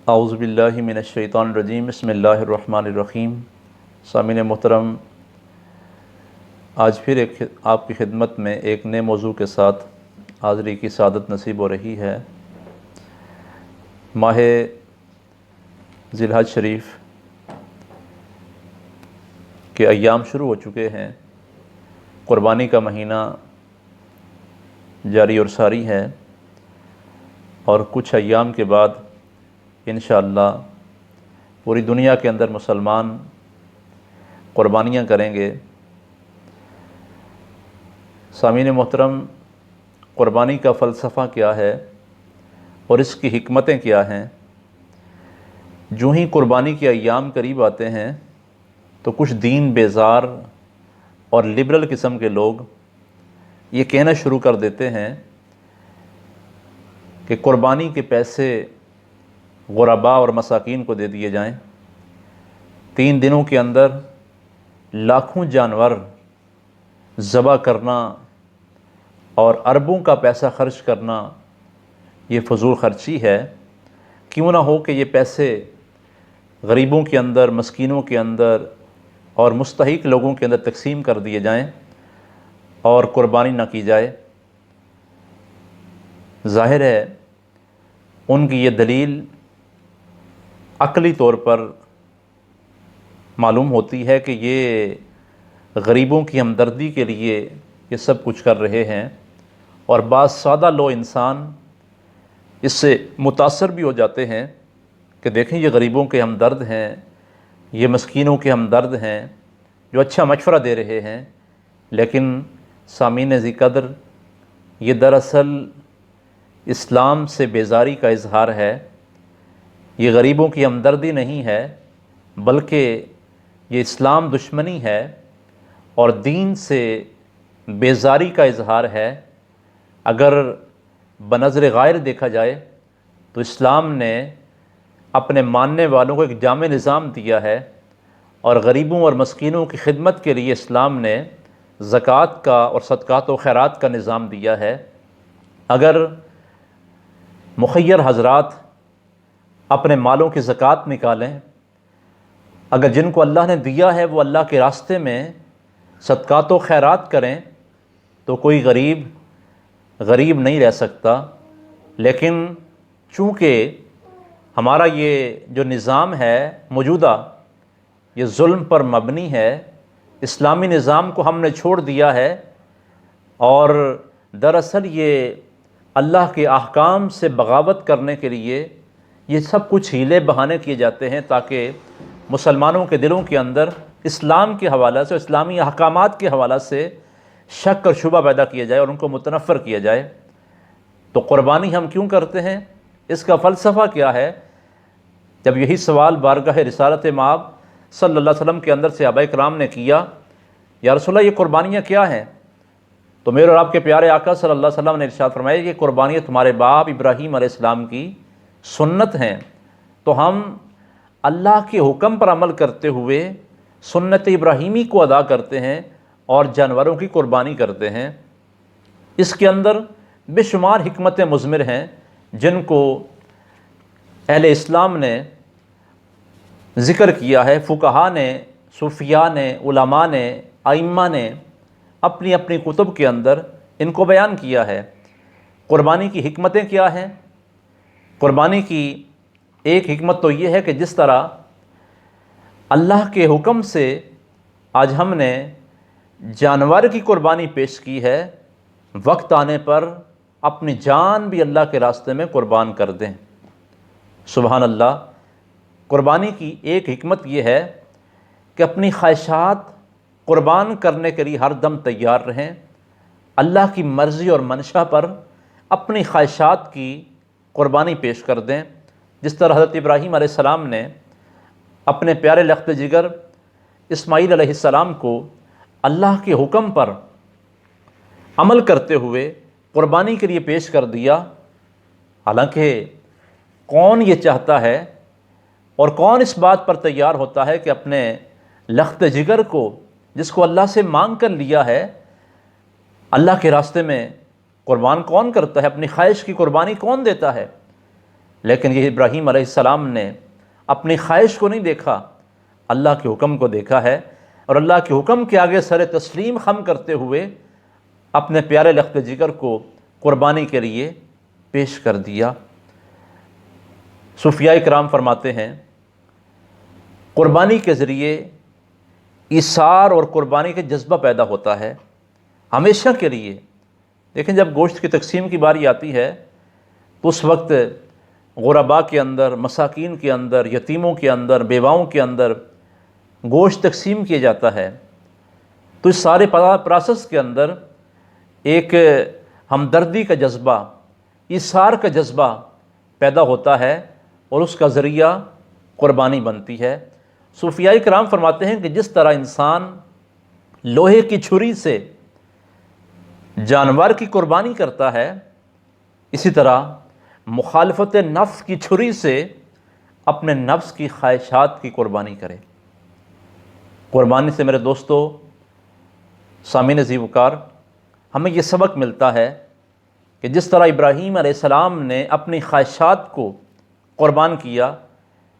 اعوذ باللہ من الشیطان الرجیم بسم اللہ الرحمن الرحیم۔ سامعین محترم، آج پھر آپ کی خدمت میں ایک نئے موضوع کے ساتھ حاضری کی سعادت نصیب ہو رہی ہے۔ ماہ ذی الحج شریف کے ایام شروع ہو چکے ہیں، قربانی کا مہینہ جاری اور ساری ہے، اور کچھ ایام کے بعد انشاءاللہ پوری دنیا کے اندر مسلمان قربانیاں کریں گے۔ سامعین محترم، قربانی کا فلسفہ کیا ہے اور اس کی حکمتیں کیا ہیں؟ جو ہی قربانی کے ایام قریب آتے ہیں تو کچھ دین بیزار اور لبرل قسم کے لوگ یہ کہنا شروع کر دیتے ہیں کہ قربانی کے پیسے غرباء اور مساکین کو دے دیے جائیں۔ 3 دنوں کے اندر لاکھوں جانور ذبح کرنا اور اربوں کا پیسہ خرچ کرنا یہ فضول خرچی ہے۔ کیوں نہ ہو کہ یہ پیسے غریبوں کے اندر، مسکینوں کے اندر اور مستحق لوگوں کے اندر تقسیم کر دیے جائیں اور قربانی نہ کی جائے۔ ظاہر ہے ان کی یہ دلیل عقلی طور پر معلوم ہوتی ہے کہ یہ غریبوں کی ہمدردی کے لیے یہ سب کچھ کر رہے ہیں، اور بعض سادہ لو انسان اس سے متاثر بھی ہو جاتے ہیں کہ دیکھیں یہ غریبوں کے ہمدرد ہیں، یہ مسکینوں کے ہمدرد ہیں جو اچھا مشورہ دے رہے ہیں۔ لیکن سامعین ذی قدر، یہ دراصل اسلام سے بیزاری کا اظہار ہے۔ یہ غریبوں کی ہمدردی نہیں ہے، بلکہ یہ اسلام دشمنی ہے اور دین سے بیزاری کا اظہار ہے۔ اگر بنظر غائر دیکھا جائے تو اسلام نے اپنے ماننے والوں کو ایک جامع نظام دیا ہے، اور غریبوں اور مسکینوں کی خدمت کے لیے اسلام نے زکوٰۃ کا اور صدقات و خیرات کا نظام دیا ہے۔ اگر مخیر حضرات اپنے مالوں کی زکوٰۃ نکالیں، اگر جن کو اللہ نے دیا ہے وہ اللہ کے راستے میں صدقات و خیرات کریں، تو کوئی غریب نہیں رہ سکتا۔ لیکن چونکہ ہمارا یہ جو نظام ہے موجودہ، یہ ظلم پر مبنی ہے، اسلامی نظام کو ہم نے چھوڑ دیا ہے، اور دراصل یہ اللہ کے احکام سے بغاوت کرنے کے لیے یہ سب کچھ ہیلے بہانے کیے جاتے ہیں تاکہ مسلمانوں کے دلوں کے اندر اسلام کے حوالے سے، اسلامی احکامات کے حوالے سے شک اور شبہ پیدا کیا جائے اور ان کو متنفر کیا جائے۔ تو قربانی ہم کیوں کرتے ہیں؟ اس کا فلسفہ کیا ہے؟ جب یہی سوال بارگاہ رسالت مآب صلی اللہ علیہ وسلم کے اندر صحابہ کرام نے کیا، یا رسول اللہ یہ قربانیاں کیا ہیں؟ تو میرے اور آپ کے پیارے آقا صلی اللہ علیہ وسلم نے ارشاد فرمایا کہ قربانیاں تمہارے باپ ابراہیم علیہ السلام کی سنت ہیں۔ تو ہم اللہ کے حکم پر عمل کرتے ہوئے سنت ابراہیمی کو ادا کرتے ہیں اور جانوروں کی قربانی کرتے ہیں۔ اس کے اندر بے شمار حکمتیں مضمر ہیں جن کو اہل اسلام نے ذکر کیا ہے۔ فقہاء نے، صوفیاء نے، علماء نے، ائمہ نے اپنی اپنی کتب کے اندر ان کو بیان کیا ہے۔ قربانی کی حکمتیں کیا ہیں؟ قربانی کی ایک حکمت تو یہ ہے کہ جس طرح اللہ کے حکم سے آج ہم نے جانور کی قربانی پیش کی ہے، وقت آنے پر اپنی جان بھی اللہ کے راستے میں قربان کر دیں۔ سبحان اللہ۔ قربانی کی ایک حکمت یہ ہے کہ اپنی خواہشات قربان کرنے کے لیے ہر دم تیار رہیں، اللہ کی مرضی اور منشا پر اپنی خواہشات کی قربانی پیش کر دیں۔ جس طرح حضرت ابراہیم علیہ السلام نے اپنے پیارے لخت جگر اسماعیل علیہ السلام کو اللہ کے حکم پر عمل کرتے ہوئے قربانی کے لیے پیش کر دیا۔ حالانکہ کون یہ چاہتا ہے اور کون اس بات پر تیار ہوتا ہے کہ اپنے لخت جگر کو، جس کو اللہ سے مانگ کر لیا ہے، اللہ کے راستے میں قربان کون کرتا ہے؟ اپنی خواہش کی قربانی کون دیتا ہے؟ لیکن یہ ابراہیم علیہ السلام نے اپنی خواہش کو نہیں دیکھا، اللہ کے حکم کو دیکھا ہے، اور اللہ کے حکم کے آگے سر تسلیم خم کرتے ہوئے اپنے پیارے لخت جگر کو قربانی کے لیے پیش کر دیا۔ صوفیاء کرام فرماتے ہیں قربانی کے ذریعے ایثار اور قربانی کا جذبہ پیدا ہوتا ہے ہمیشہ کے لیے۔ لیکن جب گوشت کی تقسیم کی باری آتی ہے تو اس وقت غرباء کے اندر، مساکین کے اندر، یتیموں کے اندر، بیواؤں کے اندر گوشت تقسیم کیا جاتا ہے۔ تو اس سارے پروسیس کے اندر ایک ہمدردی کا جذبہ، ایثار کا جذبہ پیدا ہوتا ہے اور اس کا ذریعہ قربانی بنتی ہے۔ صوفیاء کرام فرماتے ہیں کہ جس طرح انسان لوہے کی چھری سے جانور کی قربانی کرتا ہے، اسی طرح مخالفت نفس کی چھری سے اپنے نفس کی خواہشات کی قربانی کرے۔ قربانی سے میرے دوستو، سامعین عزیز وقار، ہمیں یہ سبق ملتا ہے کہ جس طرح ابراہیم علیہ السلام نے اپنی خواہشات کو قربان کیا،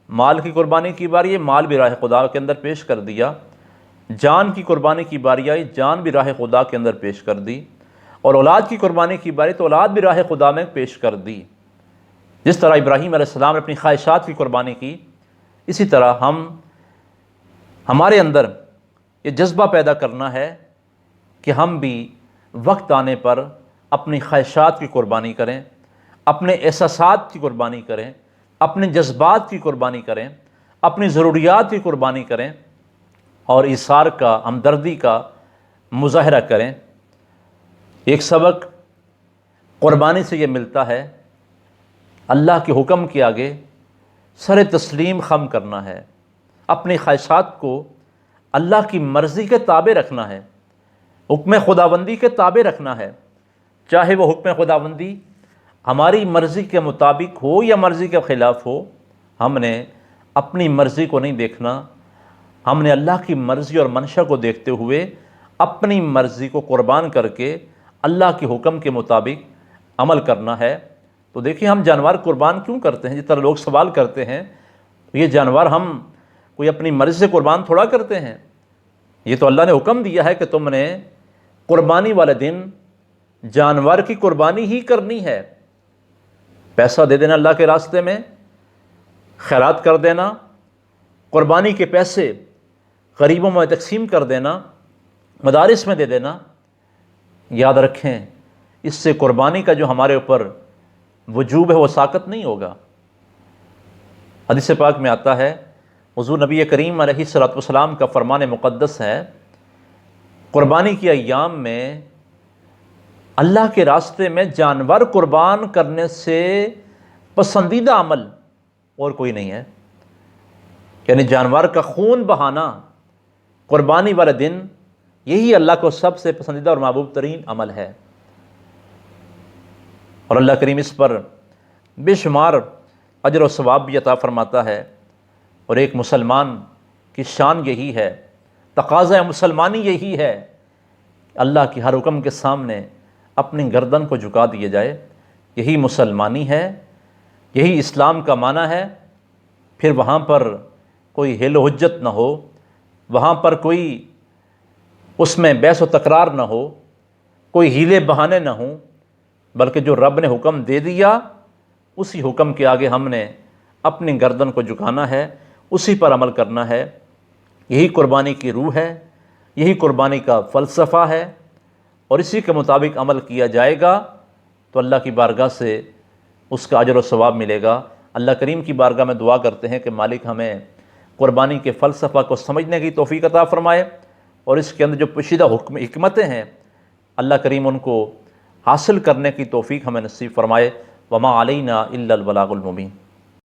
مال کی قربانی کی باری ہے، مال بھی راہ خدا کے اندر پیش کر دیا، جان کی قربانی کی باری آئی، جان بھی راہ خدا کے اندر پیش کر دی، اور اولاد کی قربانی کی باری تو اولاد بھی راہ خدا میں پیش کر دی۔ جس طرح ابراہیم علیہ السلام نے اپنی خواہشات کی قربانی کی، اسی طرح ہمارے اندر یہ جذبہ پیدا کرنا ہے کہ ہم بھی وقت آنے پر اپنی خواہشات کی قربانی کریں، اپنے احساسات کی قربانی کریں، اپنے جذبات کی قربانی کریں، اپنی ضروریات کی قربانی کریں اور ایثار کا، ہمدردی کا مظاہرہ کریں۔ ایک سبق قربانی سے یہ ملتا ہے، اللہ کے حکم کے آگے سر تسلیم خم کرنا ہے، اپنی خواہشات کو اللہ کی مرضی کے تابع رکھنا ہے، حکم خداوندی کے تابع رکھنا ہے، چاہے وہ حکم خداوندی ہماری مرضی کے مطابق ہو یا مرضی کے خلاف ہو۔ ہم نے اپنی مرضی کو نہیں دیکھنا، ہم نے اللہ کی مرضی اور منشا کو دیکھتے ہوئے اپنی مرضی کو قربان کر کے اللہ کے حکم کے مطابق عمل کرنا ہے۔ تو دیکھیں ہم جانور قربان کیوں کرتے ہیں؟ جس طرح لوگ سوال کرتے ہیں، یہ جانور ہم کوئی اپنی مرضی سے قربان تھوڑا کرتے ہیں، یہ تو اللہ نے حکم دیا ہے کہ تم نے قربانی والے دن جانور کی قربانی ہی کرنی ہے۔ پیسہ دے دینا اللہ کے راستے میں، خیرات کر دینا، قربانی کے پیسے غریبوں میں تقسیم کر دینا، مدارس میں دے دینا، یاد رکھیں اس سے قربانی کا جو ہمارے اوپر وجوب ہے وہ ساقط نہیں ہوگا۔ حدیث پاک میں آتا ہے، حضور نبی کریم علیہ الصلوۃ والسلام کا فرمان مقدس ہے، قربانی کے ایام میں اللہ کے راستے میں جانور قربان کرنے سے پسندیدہ عمل اور کوئی نہیں ہے۔ یعنی جانور کا خون بہانا قربانی والے دن، یہی اللہ کو سب سے پسندیدہ اور محبوب ترین عمل ہے، اور اللہ کریم اس پر بے شمار اجر و ثواب بھی عطا فرماتا ہے۔ اور ایک مسلمان کی شان یہی ہے، تقاضا مسلمانی یہی ہے، اللہ کی ہر حکم کے سامنے اپنی گردن کو جھکا دیے جائے۔ یہی مسلمانی ہے، یہی اسلام کا معنی ہے۔ پھر وہاں پر کوئی حیل و حجت نہ ہو، وہاں پر کوئی اس میں بحث و تکرار نہ ہو، کوئی ہیلے بہانے نہ ہوں، بلکہ جو رب نے حکم دے دیا اسی حکم کے آگے ہم نے اپنی گردن کو جھکانا ہے، اسی پر عمل کرنا ہے۔ یہی قربانی کی روح ہے، یہی قربانی کا فلسفہ ہے، اور اسی کے مطابق عمل کیا جائے گا تو اللہ کی بارگاہ سے اس کا اجر و ثواب ملے گا۔ اللہ کریم کی بارگاہ میں دعا کرتے ہیں کہ مالک ہمیں قربانی کے فلسفہ کو سمجھنے کی توفیق عطا فرمائے، اور اس کے اندر جو پوشیدہ حکمتیں ہیں اللہ کریم ان کو حاصل کرنے کی توفیق ہمیں نصیب فرمائے۔ وما علینا الا البلاغ المبین۔